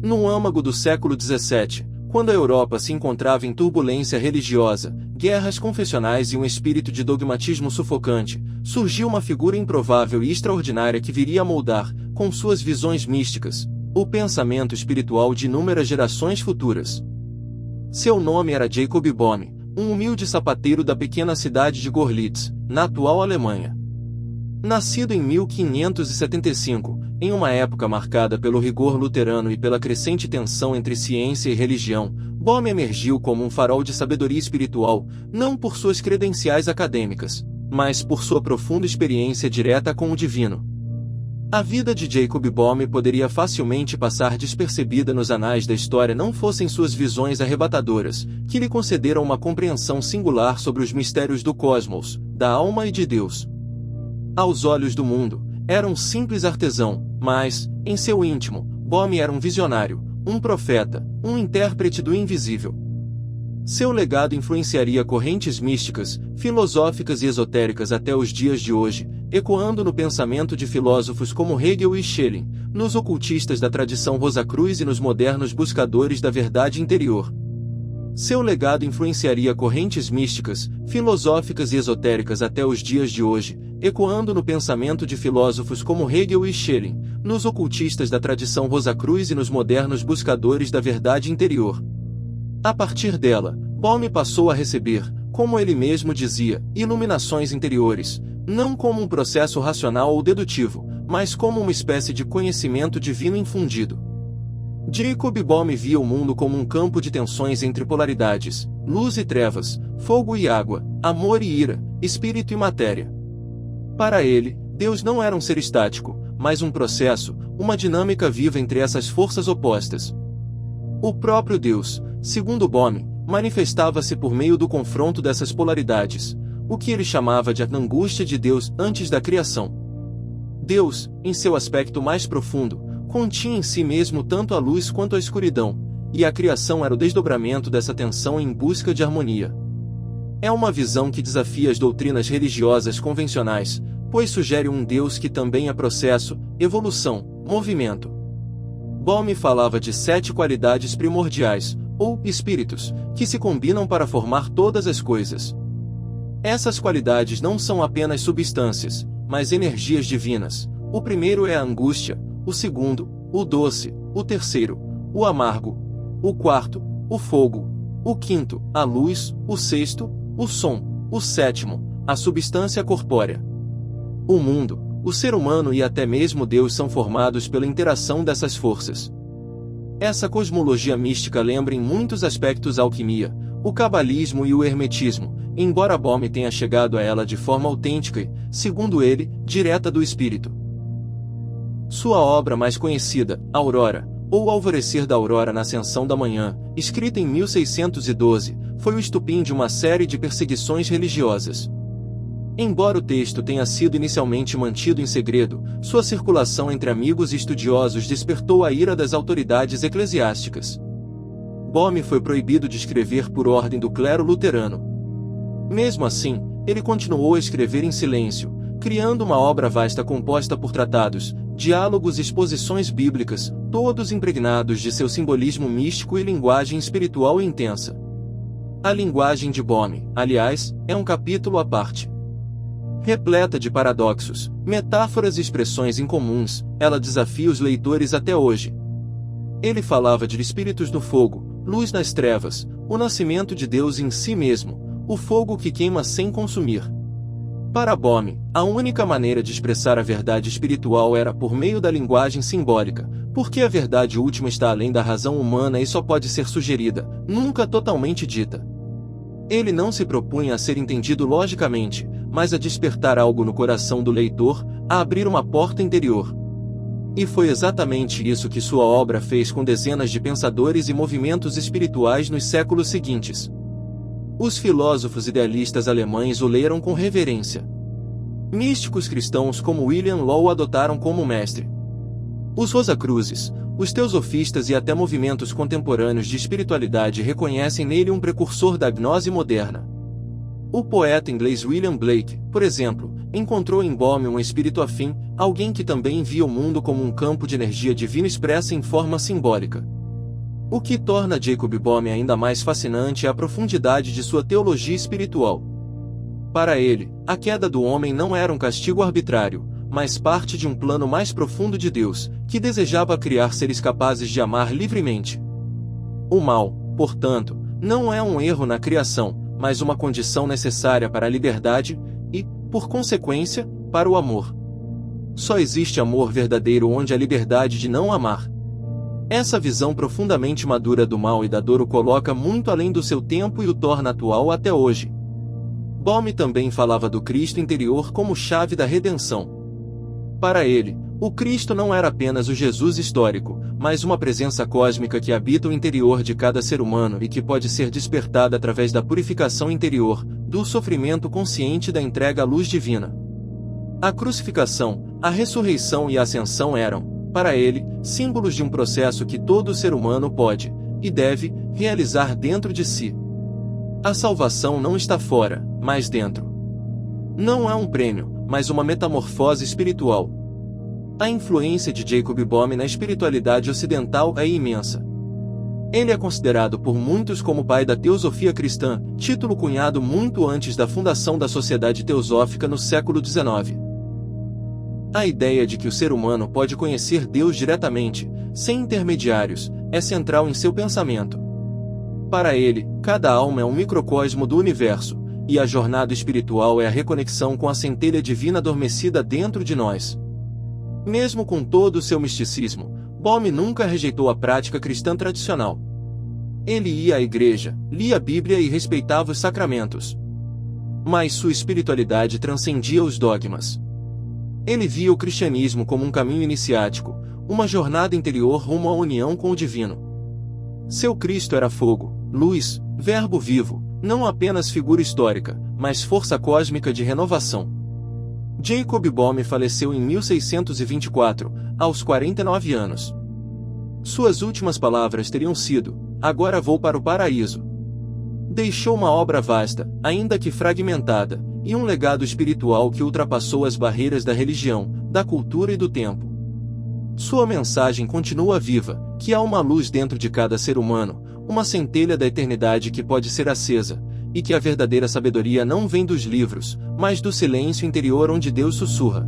No âmago do século XVII, quando a Europa se encontrava em turbulência religiosa, guerras confessionais e um espírito de dogmatismo sufocante, surgiu uma figura improvável e extraordinária que viria a moldar, com suas visões místicas, o pensamento espiritual de inúmeras gerações futuras. Seu nome era Jacob Boehme, um humilde sapateiro da pequena cidade de Görlitz, na atual Alemanha. Nascido em 1575, em uma época marcada pelo rigor luterano e pela crescente tensão entre ciência e religião, Boehme emergiu como um farol de sabedoria espiritual, não por suas credenciais acadêmicas, mas por sua profunda experiência direta com o divino. A vida de Jacob Boehme poderia facilmente passar despercebida nos anais da história não fossem suas visões arrebatadoras, que lhe concederam uma compreensão singular sobre os mistérios do cosmos, da alma e de Deus. Aos olhos do mundo, era um simples artesão, mas, em seu íntimo, Boehme era um visionário, um profeta, um intérprete do invisível. Seu legado influenciaria correntes místicas, filosóficas e esotéricas até os dias de hoje, ecoando no pensamento de filósofos como Hegel e Schelling, nos ocultistas da tradição Rosacruz e nos modernos buscadores da verdade interior. Seu legado influenciaria correntes místicas, filosóficas e esotéricas até os dias de hoje, ecoando no pensamento de filósofos como Hegel e Schelling, nos ocultistas da tradição Rosacruz e nos modernos buscadores da verdade interior. A partir dela, Boehme passou a receber, como ele mesmo dizia, iluminações interiores, não como um processo racional ou dedutivo, mas como uma espécie de conhecimento divino infundido. Jacob Boehme via o mundo como um campo de tensões entre polaridades, luz e trevas, fogo e água, amor e ira, espírito e matéria. Para ele, Deus não era um ser estático, mas um processo, uma dinâmica viva entre essas forças opostas. O próprio Deus, segundo Boehme, manifestava-se por meio do confronto dessas polaridades, o que ele chamava de angústia de Deus antes da criação. Deus, em seu aspecto mais profundo, continha em si mesmo tanto a luz quanto a escuridão, e a criação era o desdobramento dessa tensão em busca de harmonia. É uma visão que desafia as doutrinas religiosas convencionais, pois sugere um Deus que também é processo, evolução, movimento. Boehme falava de 7 qualidades primordiais, ou espíritos, que se combinam para formar todas as coisas. Essas qualidades não são apenas substâncias, mas energias divinas. O primeiro é a angústia, o segundo, o doce, o terceiro, o amargo, o quarto, o fogo, o quinto, a luz, o sexto, o som, o sétimo, a substância corpórea. O mundo, o ser humano e até mesmo Deus são formados pela interação dessas forças. Essa cosmologia mística lembra em muitos aspectos a alquimia, o cabalismo e o hermetismo, embora Boehme tenha chegado a ela de forma autêntica e, segundo ele, direta do espírito. Sua obra mais conhecida, Aurora, ou Alvorecer da Aurora na Ascensão da Manhã, escrita em 1612, foi o estupim de uma série de perseguições religiosas. Embora o texto tenha sido inicialmente mantido em segredo, sua circulação entre amigos e estudiosos despertou a ira das autoridades eclesiásticas. Boehme foi proibido de escrever por ordem do clero luterano. Mesmo assim, ele continuou a escrever em silêncio, criando uma obra vasta composta por tratados, diálogos e exposições bíblicas, todos impregnados de seu simbolismo místico e linguagem espiritual intensa. A linguagem de Boehme, aliás, é um capítulo à parte. Repleta de paradoxos, metáforas e expressões incomuns, ela desafia os leitores até hoje. Ele falava de espíritos no fogo, luz nas trevas, o nascimento de Deus em si mesmo, o fogo que queima sem consumir. Para Boehme, a única maneira de expressar a verdade espiritual era por meio da linguagem simbólica, porque a verdade última está além da razão humana e só pode ser sugerida, nunca totalmente dita. Ele não se propunha a ser entendido logicamente, mas a despertar algo no coração do leitor, a abrir uma porta interior. E foi exatamente isso que sua obra fez com dezenas de pensadores e movimentos espirituais nos séculos seguintes. Os filósofos idealistas alemães o leram com reverência. Místicos cristãos como William Law o adotaram como mestre. Os Rosacruzes, os teosofistas e até movimentos contemporâneos de espiritualidade reconhecem nele um precursor da gnose moderna. O poeta inglês William Blake, por exemplo, encontrou em Bohme um espírito afim, alguém que também via o mundo como um campo de energia divina expressa em forma simbólica. O que torna Jacob Bohme ainda mais fascinante é a profundidade de sua teologia espiritual. Para ele, a queda do homem não era um castigo arbitrário, mas parte de um plano mais profundo de Deus, que desejava criar seres capazes de amar livremente. O mal, portanto, não é um erro na criação, mas uma condição necessária para a liberdade e, por consequência, para o amor. Só existe amor verdadeiro onde há liberdade de não amar. Essa visão profundamente madura do mal e da dor o coloca muito além do seu tempo e o torna atual até hoje. Bohme também falava do Cristo interior como chave da redenção. Para ele, o Cristo não era apenas o Jesus histórico, mas uma presença cósmica que habita o interior de cada ser humano e que pode ser despertada através da purificação interior, do sofrimento consciente da entrega à luz divina. A crucificação, a ressurreição e a ascensão eram, para ele, símbolos de um processo que todo ser humano pode, e deve, realizar dentro de si. A salvação não está fora, mas dentro. Não é um prêmio, mas uma metamorfose espiritual. A influência de Jacob Bohme na espiritualidade ocidental é imensa. Ele é considerado por muitos como o pai da teosofia cristã, título cunhado muito antes da fundação da Sociedade Teosófica no século XIX. A ideia de que o ser humano pode conhecer Deus diretamente, sem intermediários, é central em seu pensamento. Para ele, cada alma é um microcosmo do universo, e a jornada espiritual é a reconexão com a centelha divina adormecida dentro de nós. Mesmo com todo o seu misticismo, Bohme nunca rejeitou a prática cristã tradicional. Ele ia à igreja, lia a Bíblia e respeitava os sacramentos. Mas sua espiritualidade transcendia os dogmas. Ele via o cristianismo como um caminho iniciático, uma jornada interior rumo à união com o divino. Seu Cristo era fogo, luz, verbo vivo, não apenas figura histórica, mas força cósmica de renovação. Jacob Bohme faleceu em 1624, aos 49 anos. Suas últimas palavras teriam sido: "Agora vou para o paraíso." Deixou uma obra vasta, ainda que fragmentada, e um legado espiritual que ultrapassou as barreiras da religião, da cultura e do tempo. Sua mensagem continua viva, que há uma luz dentro de cada ser humano, uma centelha da eternidade que pode ser acesa, e que a verdadeira sabedoria não vem dos livros, mas do silêncio interior onde Deus sussurra.